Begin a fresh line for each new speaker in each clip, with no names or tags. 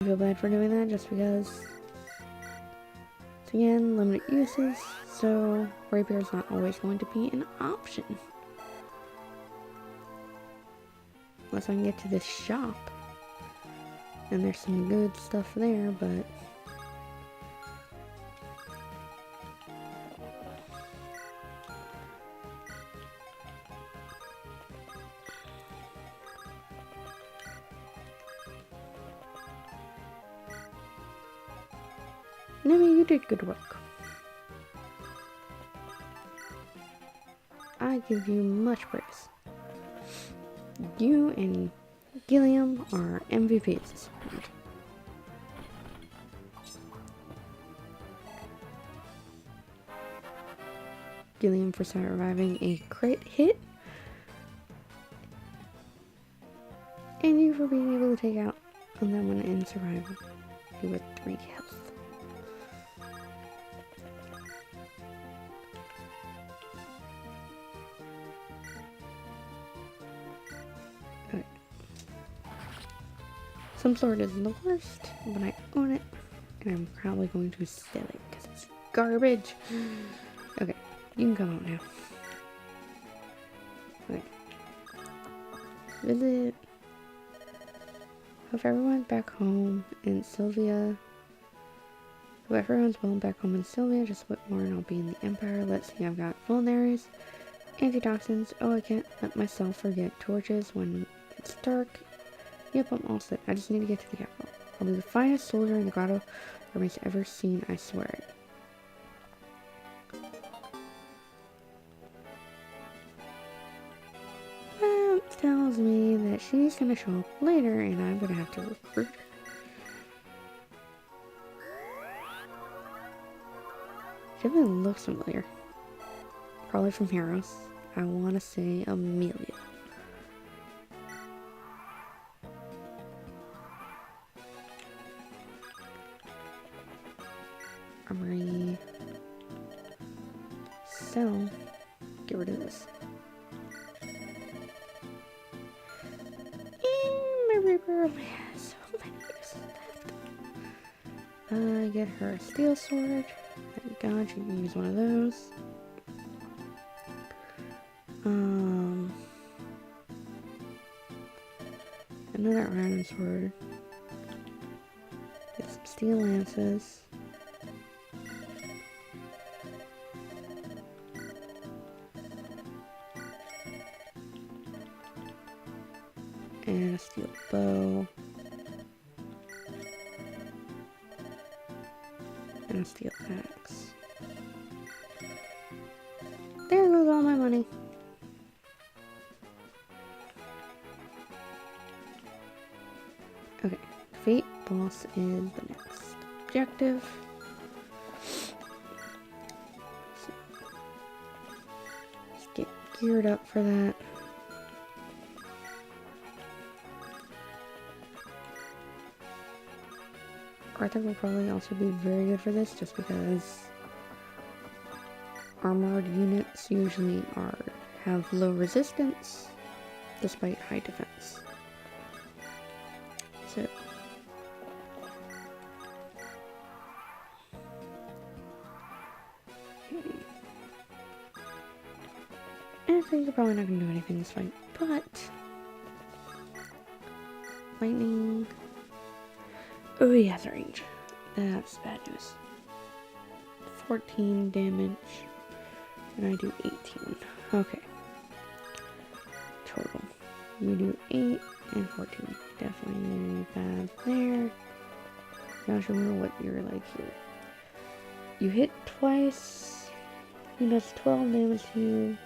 I feel bad for doing that just because, again, limited uses, so rapier is not always going to be an option. Unless I can get to this shop. And there's some good stuff there, but... Nemi, you did good work. I give you much praise. You and Gilliam are MVPs this round. Gilliam for surviving a crit hit. And you for being able to take out on that one and surviving with 3 health. Some sort is the worst, but I own it, and I'm probably going to sell it because it's garbage. Okay, you can come out now. Okay. Visit. Hope everyone's back home in Sylvia. Hope everyone's well back home in Sylvia. Just a bit more and I'll be in the Empire. Let's see, I've got vulneraries, antitoxins. Oh, I can't let myself forget torches when it's dark. Yep, I'm all set. I just need to get to the capital. I'll be the finest soldier in the grotto Hermes ever seen, I swear it. That tells me that she's gonna show up later and I'm gonna have to recruit her. She definitely looks familiar. Probably from Heroes. I wanna say Amelia. Armory. Sell. Get rid of this. My Reaper only has so many uses left. Get her a steel sword. Thank God she can use one of those. Another iron sword. Get some steel lances. And a steel bow. And a steel axe. There goes all my money. Okay, Fate Boss is the next objective. So, let's get geared up for that. Arthur will probably also be very good for this just because armored units usually have low resistance despite high defense. So and I think you're probably not going to do anything this fight, but lightning. Oh, he has range. That's bad news. 14 damage. And I do 18. Okay. Total. You do 8 and 14. Definitely bad there. Not sure what you're like here. You hit twice. He does 12 damage to you.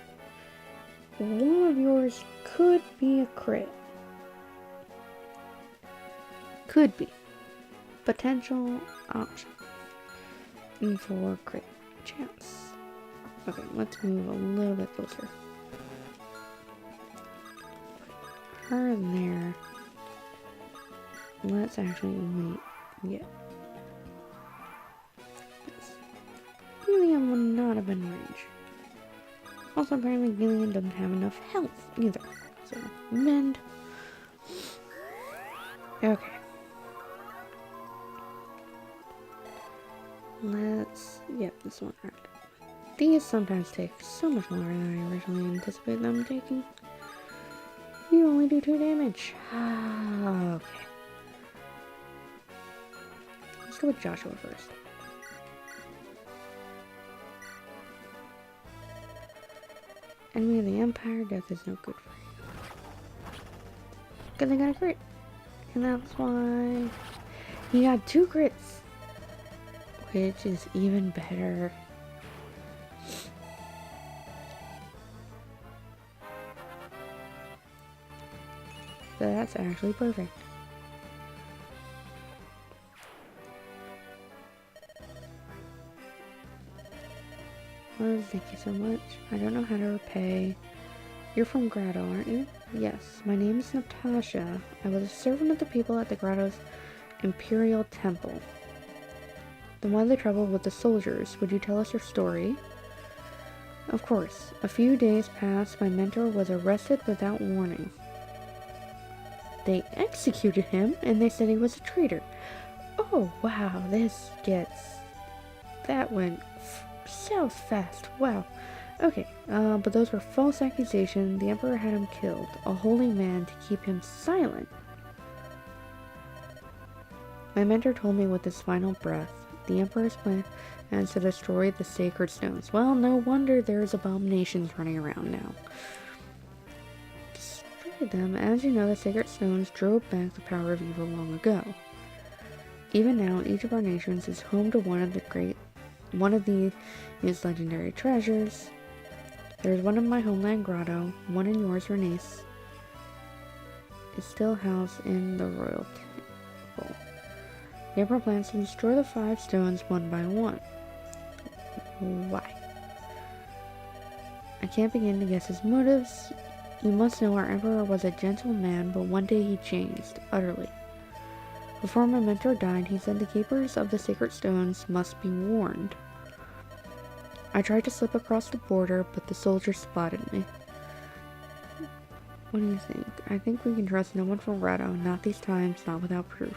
One of yours could be a crit. Could be. Potential option for crit chance. Okay, let's move a little bit closer. Her there. Let's actually wait. Yeah. Gillian would not have been in range. Also, apparently Gillian doesn't have enough health either. So, mend. Okay. Yep, this one. Right. These sometimes take so much longer than I originally anticipated them taking. You only do 2 damage. Okay. Let's go with Joshua first. Enemy of the Empire, death is no good for you. Because I got a crit. And that's why he got 2 crits. Which is even better. So that's actually perfect. Well, thank you so much. I don't know how to repay. You're from Grotto, aren't you? Yes, my name is Natasha. I was a servant of the people at the Grotto's Imperial Temple. Then why the trouble with the soldiers? Would you tell us your story? Of course. A few days passed, my mentor was arrested without warning. They executed him, and they said he was a traitor. Oh, wow, that went south fast. Wow. Okay, but those were false accusations. The Emperor had him killed, a holy man, to keep him silent. My mentor told me with his final breath, the Emperor's plan is to destroy the sacred stones. Well, no wonder there's abominations running around now. Destroy them. As you know, the sacred stones drove back the power of evil long ago. Even now, each of our nations is home to one of these legendary treasures. There's one in my homeland grotto, one in yours, Renace, is still housed in the royal temple. The Emperor plans to destroy the 5 stones one by one. Why? I can't begin to guess his motives. You must know our Emperor was a gentle man, but one day he changed, utterly. Before my mentor died, he said the keepers of the sacred stones must be warned. I tried to slip across the border, but the soldiers spotted me. What do you think? I think we can trust no one from Grotto, not these times, not without proof.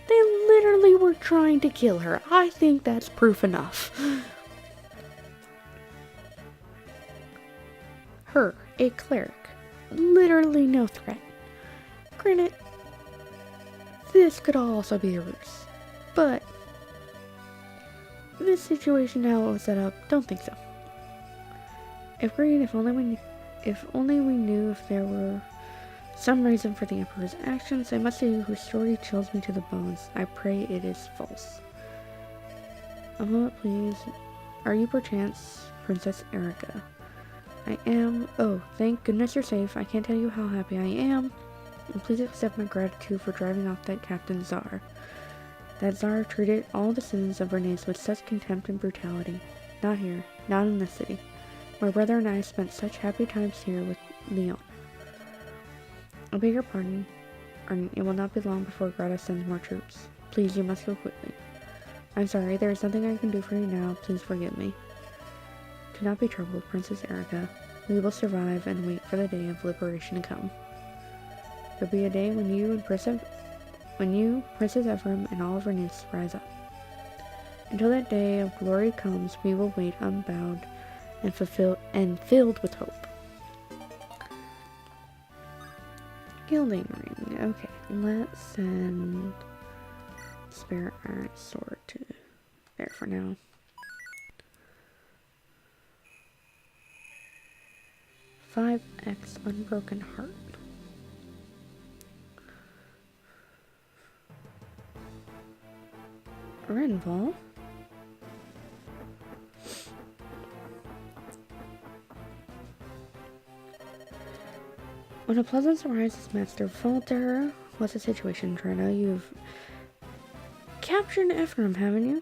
They literally were trying to kill her. I think that's proof enough. Her, a cleric. Literally no threat. Granted, this could also be a ruse. But this situation now it was set up, don't think so. Agreed, if only we knew if there were some reason for the Emperor's actions. I must say whose story chills me to the bones. I pray it is false. A moment, please. Are you perchance Princess Erica? I am. Oh, thank goodness you're safe. I can't tell you how happy I am. And please accept my gratitude for driving off that Captain Czar. That Czar treated all the citizens of Renace with such contempt and brutality. Not here. Not in this city. My brother and I spent such happy times here with Leon. I beg your pardon. It will not be long before Grotto sends more troops. Please, you must go quickly. I'm sorry, there is nothing I can do for you now. Please forgive me. Do not be troubled, Princess Erica. We will survive and wait for the day of liberation to come. There'll be a day when you, Princess Ephraim, and all of Renace rise up. Until that day of glory comes, we will wait unbowed and filled with hope. Gilding ring. Okay, let's send Spirit Iron Sword to there for now. $5X Unbroken Heart. Renval. When a pleasant surprise is Master Volter. What's the situation, Trina? You've captured Ephraim, haven't you?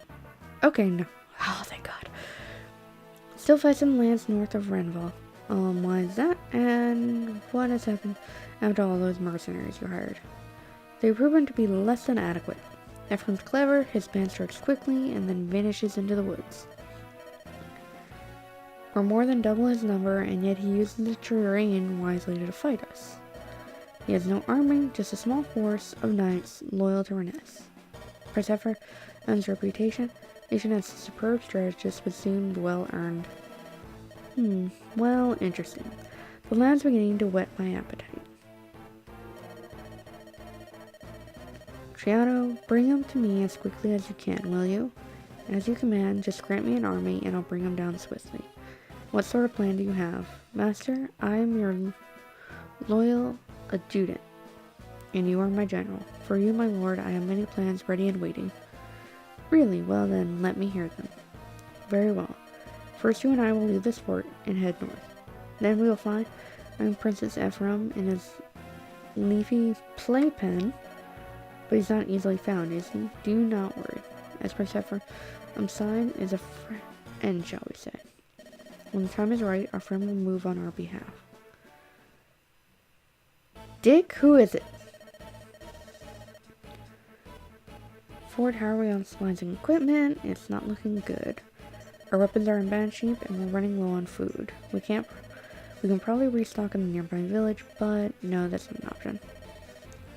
Okay, no. Oh, thank God. Still fighting lands north of Renval. Why is that? And what has happened after all those mercenaries you hired? They've proven to be less than adequate. Ephraim's clever, his band starts quickly, and then vanishes into the woods. We're more than double his number, and yet he uses the terrain wisely to fight us. He has no army, just a small force of knights loyal to Renace. Prince Ephraim's reputation Nation as a superb strategist would seem well earned. Well, interesting. The land's beginning to whet my appetite. Triano, bring him to me as quickly as you can, will you? As you command, just grant me an army and I'll bring him down swiftly. What sort of plan do you have? Master, I am your loyal adjutant, and you are my general. For you, my lord, I have many plans ready and waiting. Really? Well then, let me hear them. Very well. First, you and I will leave this fort and head north. Then we will find Princess Ephraim in his leafy playpen, but he's not easily found, is he? Do not worry. As Prince Ephraim's side is a friend, shall we say. When the time is right, our friend will move on our behalf. Dick, who is it? Ford, how are we on supplies and equipment? It's not looking good. Our weapons are in bad shape and we're running low on food. We can probably restock in the nearby village, but no, that's not an option.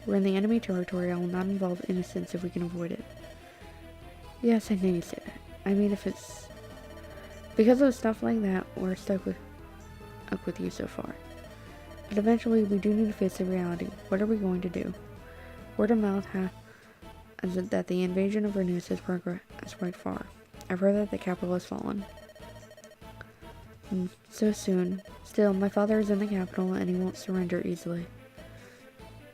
We're in the enemy territory. I will not involve innocents if we can avoid it. Yes, I know you say that. I mean, if it's because of stuff like that, we're stuck with you so far. But eventually, we do need to face the reality. What are we going to do? Word of mouth has it that the invasion of Renus has progressed quite far. I've heard that the capital has fallen. So soon. Still, my father is in the capital and he won't surrender easily.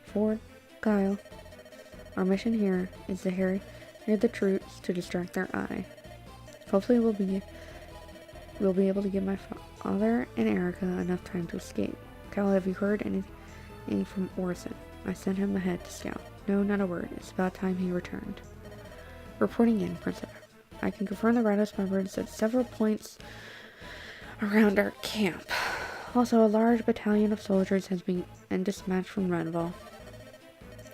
Ford, Kyle, our mission here is to harry the troops to distract their eye. Hopefully we'll be able to give my father and Erica enough time to escape. Kyle, have you heard anything from Orson? I sent him ahead to scout. No, not a word. It's about time he returned. Reporting in, Princess. I can confirm the Rados members at several points around our camp. Also, a large battalion of soldiers has been dispatched from Renval.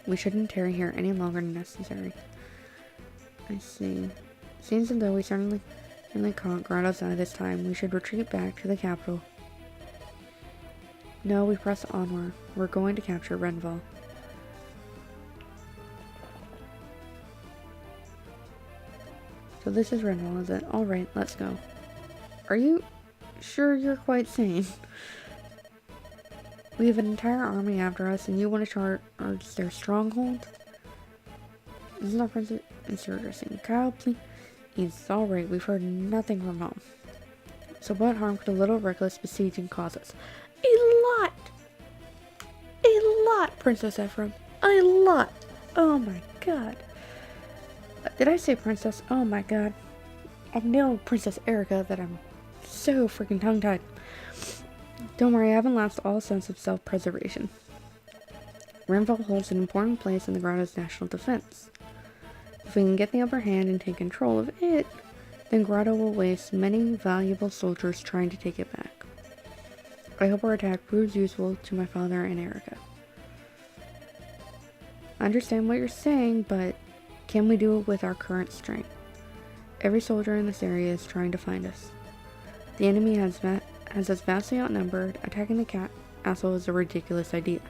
We shouldn't tarry here any longer than necessary. I see. Seems as though we certainly caught Grado's eye this time. We should retreat back to the capital. No, we press onward. We're going to capture Renval. So this is Renval, is it? Alright, let's go. Are you sure you're quite sane? We have an entire army after us, and you want to charge their stronghold? This is not Princess Insurgency. Kyle, please. It's alright, we've heard nothing from home. So what harm could a little reckless besieging cause us? A lot! A lot, Princess Ephraim. A lot! Oh my god. Did I say princess? Oh my god. I've nailed Princess Erica that I'm so freaking tongue-tied. Don't worry, I haven't lost all sense of self-preservation. Renval holds an important place in the Grotto's national defense. If we can get the upper hand and take control of it, then Grotto will waste many valuable soldiers trying to take it back. I hope our attack proves useful to my father and Erica. I understand what you're saying, but can we do it with our current strength? Every soldier in this area is trying to find us. The enemy has us vastly outnumbered. Attacking the castle is a ridiculous idea.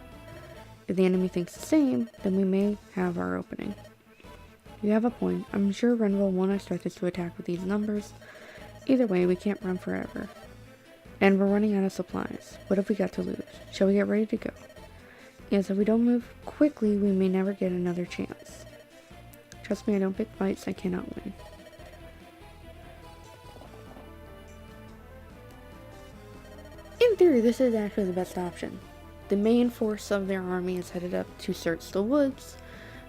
If the enemy thinks the same, then we may have our opening. You have a point. I'm sure Renval won't expect us to attack with these numbers. Either way, we can't run forever. And we're running out of supplies. What have we got to lose? Shall we get ready to go? Yes, if we don't move quickly, we may never get another chance. Trust me, I don't pick fights I cannot win. In theory, this is actually the best option. The main force of their army is headed up to search the woods.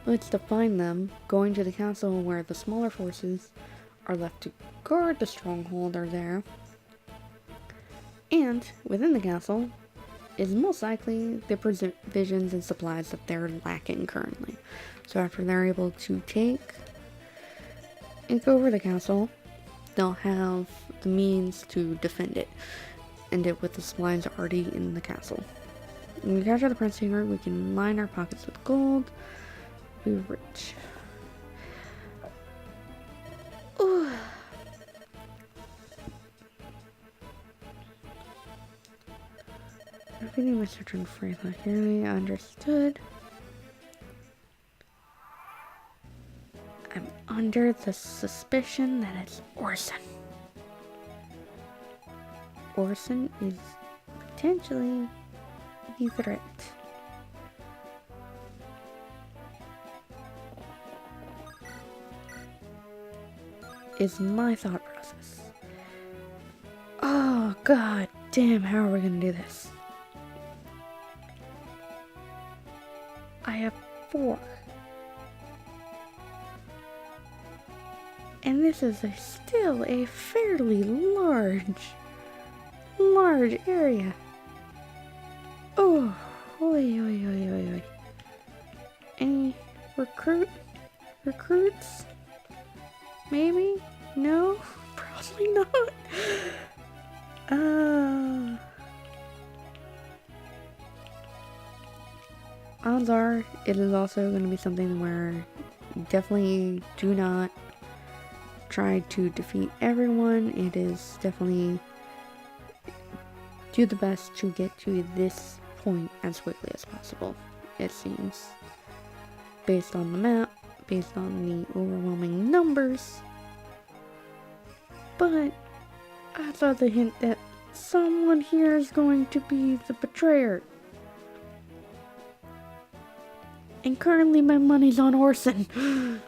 Let's to find them, going to the castle where the smaller forces are left to guard the stronghold are there. And within the castle is most likely the provisions and supplies that they're lacking currently. So after they're able to take over the castle, they'll have the means to defend it, and it with the supplies already in the castle. When we capture the prince here, we can line our pockets with gold. Be rich. Ooh. Repeating my search on Freyla. Here I understood. I'm under the suspicion that it's Orson. Orson is potentially the threat. Is my thought process. Oh god damn, how are we gonna do this? I have 4. And this is still a fairly large area. Oh, oi, oi, oi, oi, oi. Any recruits? Maybe? No? Probably not. Odds are it is also going to be something where definitely do not try to defeat everyone. It is definitely do the best to get to this point as quickly as possible, it seems. Based on the map, based on the overwhelming numbers. But I saw the hint that someone here is going to be the betrayer. And currently my money's on Orson.